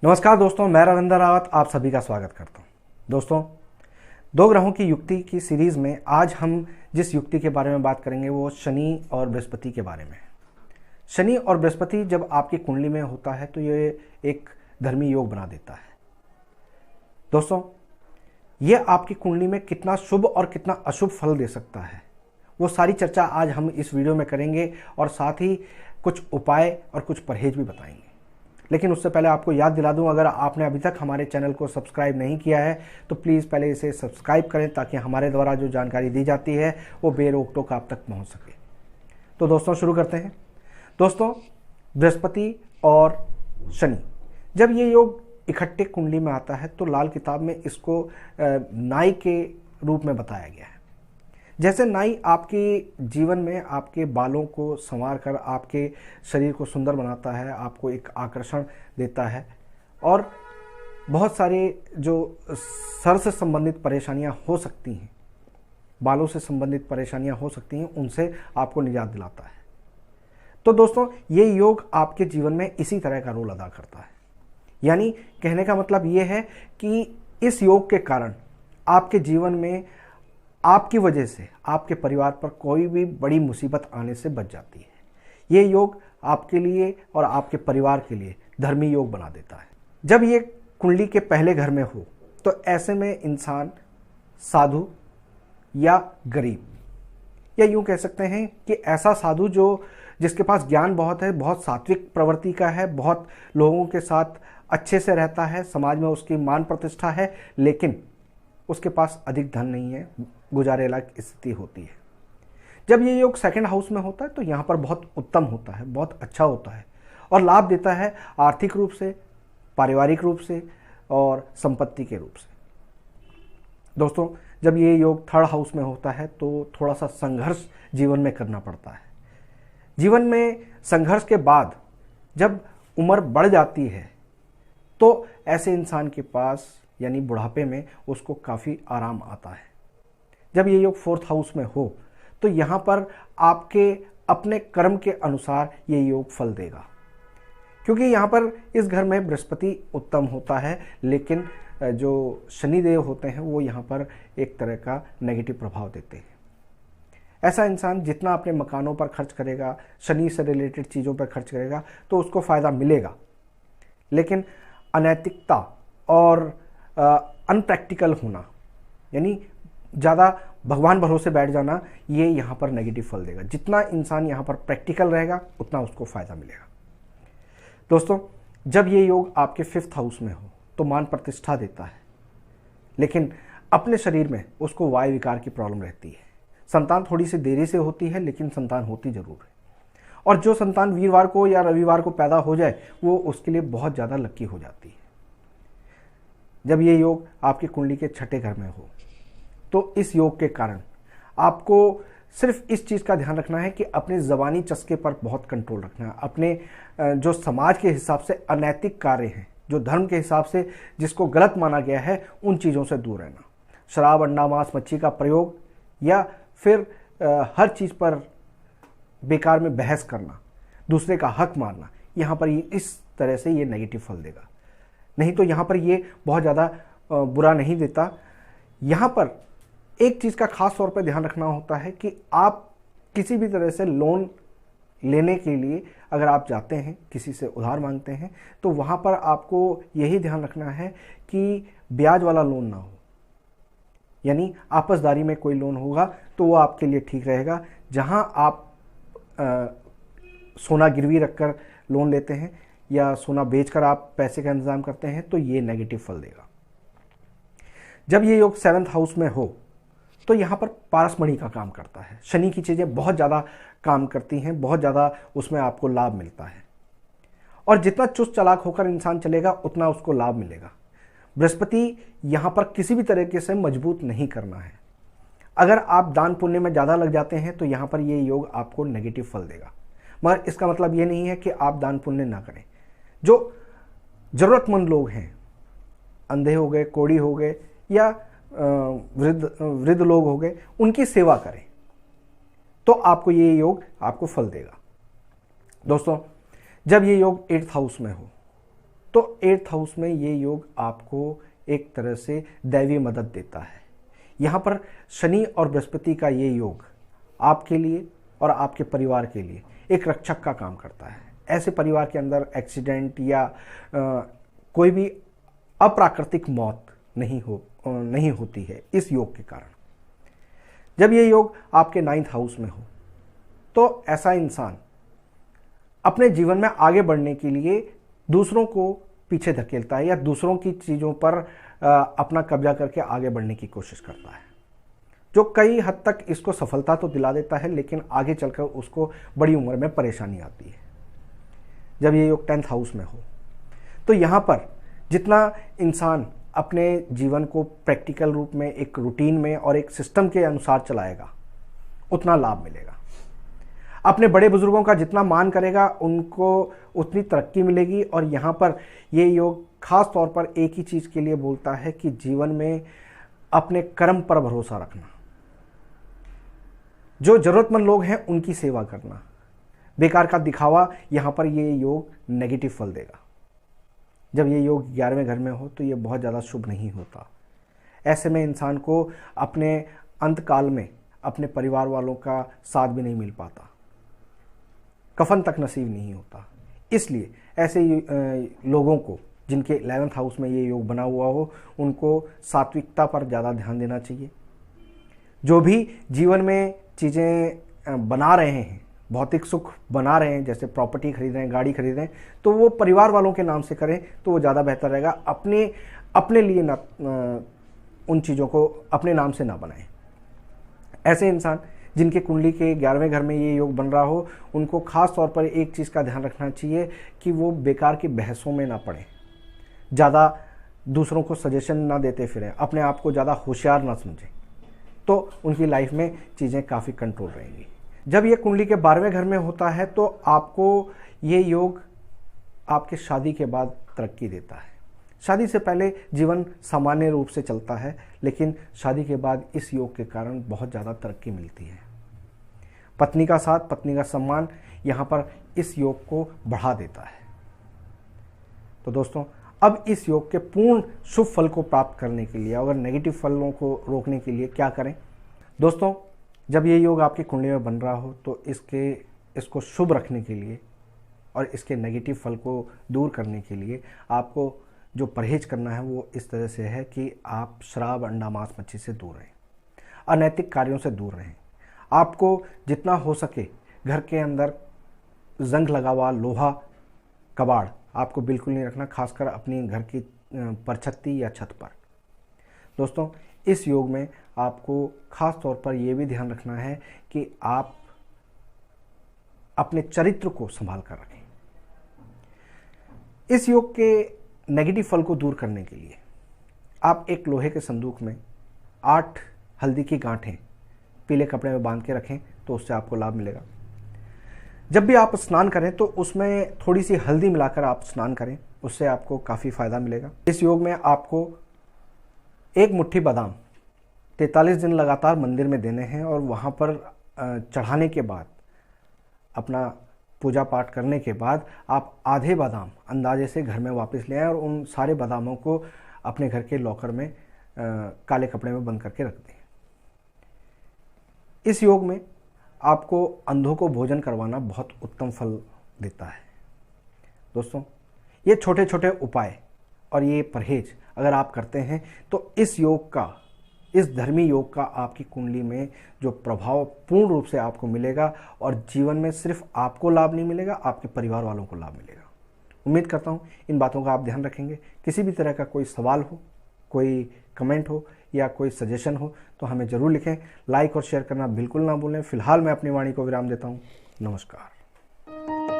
नमस्कार दोस्तों, मैं रविंद्र रावत आप सभी का स्वागत करता हूं। दोस्तों, दो ग्रहों की युक्ति की सीरीज में आज हम जिस युक्ति के बारे में बात करेंगे वो शनि और बृहस्पति के बारे में है। शनि और बृहस्पति जब आपकी कुंडली में होता है तो ये एक धर्मी योग बना देता है। दोस्तों, ये आपकी कुंडली में कितना शुभ और कितना अशुभ फल दे सकता है वो सारी चर्चा आज हम इस वीडियो में करेंगे और साथ ही कुछ उपाय और कुछ परहेज भी बताएंगे। लेकिन उससे पहले आपको याद दिला दूं, अगर आपने अभी तक हमारे चैनल को सब्सक्राइब नहीं किया है तो प्लीज़ पहले इसे सब्सक्राइब करें ताकि हमारे द्वारा जो जानकारी दी जाती है वो बेरोक टोक आप तक पहुंच सके। तो दोस्तों शुरू करते हैं। दोस्तों, बृहस्पति और शनि जब ये योग इकट्ठे कुंडली में आता है तो लाल किताब में इसको नाई के रूप में बताया गया है। जैसे नाई आपके जीवन में आपके बालों को संवार कर आपके शरीर को सुंदर बनाता है, आपको एक आकर्षण देता है और बहुत सारे जो सर से संबंधित परेशानियां हो सकती हैं, बालों से संबंधित परेशानियां हो सकती हैं, उनसे आपको निजात दिलाता है। तो दोस्तों, ये योग आपके जीवन में इसी तरह का रोल अदा करता है। यानी कहने का मतलब ये है कि इस योग के कारण आपके जीवन में आपकी वजह से आपके परिवार पर कोई भी बड़ी मुसीबत आने से बच जाती है। ये योग आपके लिए और आपके परिवार के लिए धर्मी योग बना देता है। जब ये कुंडली के पहले घर में हो तो ऐसे में इंसान साधु या गरीब, या यूं कह सकते हैं कि ऐसा साधु जिसके पास ज्ञान बहुत है, बहुत सात्विक प्रवृत्ति का है, बहुत लोगों के साथ अच्छे से रहता है, समाज में उसकी मान प्रतिष्ठा है, लेकिन उसके पास अधिक धन नहीं है, गुजारे लायक स्थिति होती है। जब ये योग सेकंड हाउस में होता है तो यहाँ पर बहुत उत्तम होता है, बहुत अच्छा होता है और लाभ देता है आर्थिक रूप से, पारिवारिक रूप से और संपत्ति के रूप से। दोस्तों, जब ये योग थर्ड हाउस में होता है तो थोड़ा सा संघर्ष जीवन में करना पड़ता है। जीवन में संघर्ष के बाद जब उम्र बढ़ जाती है तो ऐसे इंसान के पास यानी बुढ़ापे में उसको काफ़ी आराम आता है। जब ये योग फोर्थ हाउस में हो तो यहाँ पर आपके अपने कर्म के अनुसार ये योग फल देगा, क्योंकि यहाँ पर इस घर में बृहस्पति उत्तम होता है, लेकिन जो शनिदेव होते हैं वो यहाँ पर एक तरह का नेगेटिव प्रभाव देते हैं। ऐसा इंसान जितना अपने मकानों पर खर्च करेगा, शनि से रिलेटेड चीज़ों पर खर्च करेगा तो उसको फ़ायदा मिलेगा, लेकिन अनैतिकता और अनप्रैक्टिकल होना यानी ज़्यादा भगवान भरोसे बैठ जाना, ये यहाँ पर नेगेटिव फल देगा। जितना इंसान यहाँ पर प्रैक्टिकल रहेगा उतना उसको फ़ायदा मिलेगा। दोस्तों, जब ये योग आपके फिफ्थ हाउस में हो तो मान प्रतिष्ठा देता है, लेकिन अपने शरीर में उसको वायु विकार की प्रॉब्लम रहती है। संतान थोड़ी सी देरी से होती है, लेकिन संतान होती ज़रूर है, और जो संतान वीरवार को या रविवार को पैदा हो जाए वो उसके लिए बहुत ज़्यादा लकी हो जाती है। जब ये योग आपकी कुंडली के छठे घर में हो तो इस योग के कारण आपको सिर्फ इस चीज़ का ध्यान रखना है कि अपने ज़बानी चस्के पर बहुत कंट्रोल रखना है। अपने जो समाज के हिसाब से अनैतिक कार्य हैं, जो धर्म के हिसाब से जिसको गलत माना गया है, उन चीज़ों से दूर रहना। शराब, अंडा, मांस, मच्छी का प्रयोग या फिर हर चीज़ पर बेकार में बहस करना, दूसरे का हक मारना, यहाँ पर ये इस तरह से ये नेगेटिव फल देगा। नहीं तो यहाँ पर ये बहुत ज़्यादा बुरा नहीं देता। यहाँ पर एक चीज़ का खास तौर पर ध्यान रखना होता है कि आप किसी भी तरह से लोन लेने के लिए अगर आप जाते हैं, किसी से उधार मांगते हैं, तो वहाँ पर आपको यही ध्यान रखना है कि ब्याज वाला लोन ना हो, यानी आपसदारी में कोई लोन होगा तो वो आपके लिए ठीक रहेगा। जहाँ आप सोना गिरवी रखकर लोन लेते हैं या सोना बेचकर आप पैसे का इंतजाम करते हैं तो ये नेगेटिव फल देगा। जब ये योग सेवंथ हाउस में हो तो यहाँ पर पारसमणि का काम करता है। शनि की चीज़ें बहुत ज़्यादा काम करती हैं, बहुत ज़्यादा उसमें आपको लाभ मिलता है, और जितना चुस्त चालाक होकर इंसान चलेगा उतना उसको लाभ मिलेगा। बृहस्पति यहाँ पर किसी भी तरीके से मजबूत नहीं करना है। अगर आप दान पुण्य में ज़्यादा लग जाते हैं तो यहाँ पर ये योग आपको नेगेटिव फल देगा, मगर इसका मतलब ये नहीं है कि आप दान पुण्य ना करें। जो ज़रूरतमंद लोग हैं, अंधे हो गए, कोढ़ी हो गए या वृद्ध लोग हो गए, उनकी सेवा करें तो आपको ये योग आपको फल देगा। दोस्तों, जब ये योग 8th हाउस में हो तो 8th हाउस में ये योग आपको एक तरह से दैवीय मदद देता है। यहाँ पर शनि और बृहस्पति का ये योग आपके लिए और आपके परिवार के लिए एक रक्षक का काम करता है। ऐसे परिवार के अंदर एक्सीडेंट या कोई भी अप्राकृतिक मौत नहीं होती है इस योग के कारण। जब ये योग आपके 9th हाउस में हो तो ऐसा इंसान अपने जीवन में आगे बढ़ने के लिए दूसरों को पीछे धकेलता है या दूसरों की चीज़ों पर अपना कब्जा करके आगे बढ़ने की कोशिश करता है, जो कई हद तक इसको सफलता तो दिला देता है, लेकिन आगे चलकर उसको बड़ी उम्र में परेशानी आती है। जब ये योग 10th हाउस में हो तो यहाँ पर जितना इंसान अपने जीवन को प्रैक्टिकल रूप में एक रूटीन में और एक सिस्टम के अनुसार चलाएगा उतना लाभ मिलेगा। अपने बड़े बुजुर्गों का जितना मान करेगा उनको उतनी तरक्की मिलेगी। और यहाँ पर ये योग खास तौर पर एक ही चीज़ के लिए बोलता है कि जीवन में अपने कर्म पर भरोसा रखना, जो ज़रूरतमंद लोग हैं उनकी सेवा करना। बेकार का दिखावा यहाँ पर ये योग नेगेटिव फल देगा। जब ये योग 11वें घर में हो तो ये बहुत ज़्यादा शुभ नहीं होता। ऐसे में इंसान को अपने अंतकाल में अपने परिवार वालों का साथ भी नहीं मिल पाता, कफन तक नसीब नहीं होता। इसलिए ऐसे लोगों को जिनके 11th हाउस में ये योग बना हुआ हो उनको सात्विकता पर ज़्यादा ध्यान देना चाहिए। जो भी जीवन में चीज़ें बना रहे हैं, भौतिक सुख बना रहे हैं, जैसे प्रॉपर्टी खरीद रहे हैं, गाड़ी खरीद रहे हैं, तो वो परिवार वालों के नाम से करें तो वो ज़्यादा बेहतर रहेगा। अपने लिए ना उन चीज़ों को अपने नाम से ना बनाएं। ऐसे इंसान जिनके कुंडली के 11वें घर में ये योग बन रहा हो उनको खास तौर पर एक चीज़ का ध्यान रखना चाहिए कि वो बेकार की बहसों में ना पड़ें, ज़्यादा दूसरों को सजेशन ना देते फिरें, अपने आप को ज़्यादा होशियार ना समझें, तो उनकी लाइफ में चीज़ें काफ़ी कंट्रोल रहेंगी। जब ये कुंडली के 12वें घर में होता है तो आपको ये योग आपके शादी के बाद तरक्की देता है। शादी से पहले जीवन सामान्य रूप से चलता है, लेकिन शादी के बाद इस योग के कारण बहुत ज़्यादा तरक्की मिलती है। पत्नी का साथ, पत्नी का सम्मान यहाँ पर इस योग को बढ़ा देता है। तो दोस्तों, अब इस योग के पूर्ण शुभ फल को प्राप्त करने के लिए, अगर नेगेटिव फलों को रोकने के लिए क्या करें? दोस्तों, जब ये योग आपकी कुंडली में बन रहा हो तो इसको शुभ रखने के लिए और इसके नेगेटिव फल को दूर करने के लिए आपको जो परहेज करना है वो इस तरह से है कि आप शराब, अंडा, मांस, मच्छी से दूर रहें, अनैतिक कार्यों से दूर रहें। आपको जितना हो सके घर के अंदर जंग लगा हुआ लोहा, कबाड़ आपको बिल्कुल नहीं रखना, खासकर अपनी घर की परछत्ती या छत पर। दोस्तों, इस योग में आपको खास तौर पर यह भी ध्यान रखना है कि आप अपने चरित्र को संभाल कर रखें। इस योग के नेगेटिव फल को दूर करने के लिए आप एक लोहे के संदूक में 8 हल्दी की गांठें पीले कपड़े में बांध के रखें तो उससे आपको लाभ मिलेगा। जब भी आप स्नान करें तो उसमें थोड़ी सी हल्दी मिलाकर आप स्नान करें, उससे आपको काफ़ी फायदा मिलेगा। इस योग में आपको एक मुट्ठी बादाम 43 दिन लगातार मंदिर में देने हैं और वहाँ पर चढ़ाने के बाद, अपना पूजा पाठ करने के बाद आप आधे बादाम अंदाजे से घर में वापस ले आएं और उन सारे बादामों को अपने घर के लॉकर में काले कपड़े में बंद करके रख दें। इस योग में आपको अंधों को भोजन करवाना बहुत उत्तम फल देता है। दोस्तों, ये छोटे छोटे उपाय और ये परहेज अगर आप करते हैं तो इस धर्मी योग का आपकी कुंडली में जो प्रभाव पूर्ण रूप से आपको मिलेगा और जीवन में सिर्फ आपको लाभ नहीं मिलेगा, आपके परिवार वालों को लाभ मिलेगा। उम्मीद करता हूँ इन बातों का आप ध्यान रखेंगे। किसी भी तरह का कोई सवाल हो, कोई कमेंट हो या कोई सजेशन हो तो हमें ज़रूर लिखें। लाइक और शेयर करना बिल्कुल ना भूलें। फिलहाल मैं अपनी वाणी को विराम देता हूँ। नमस्कार।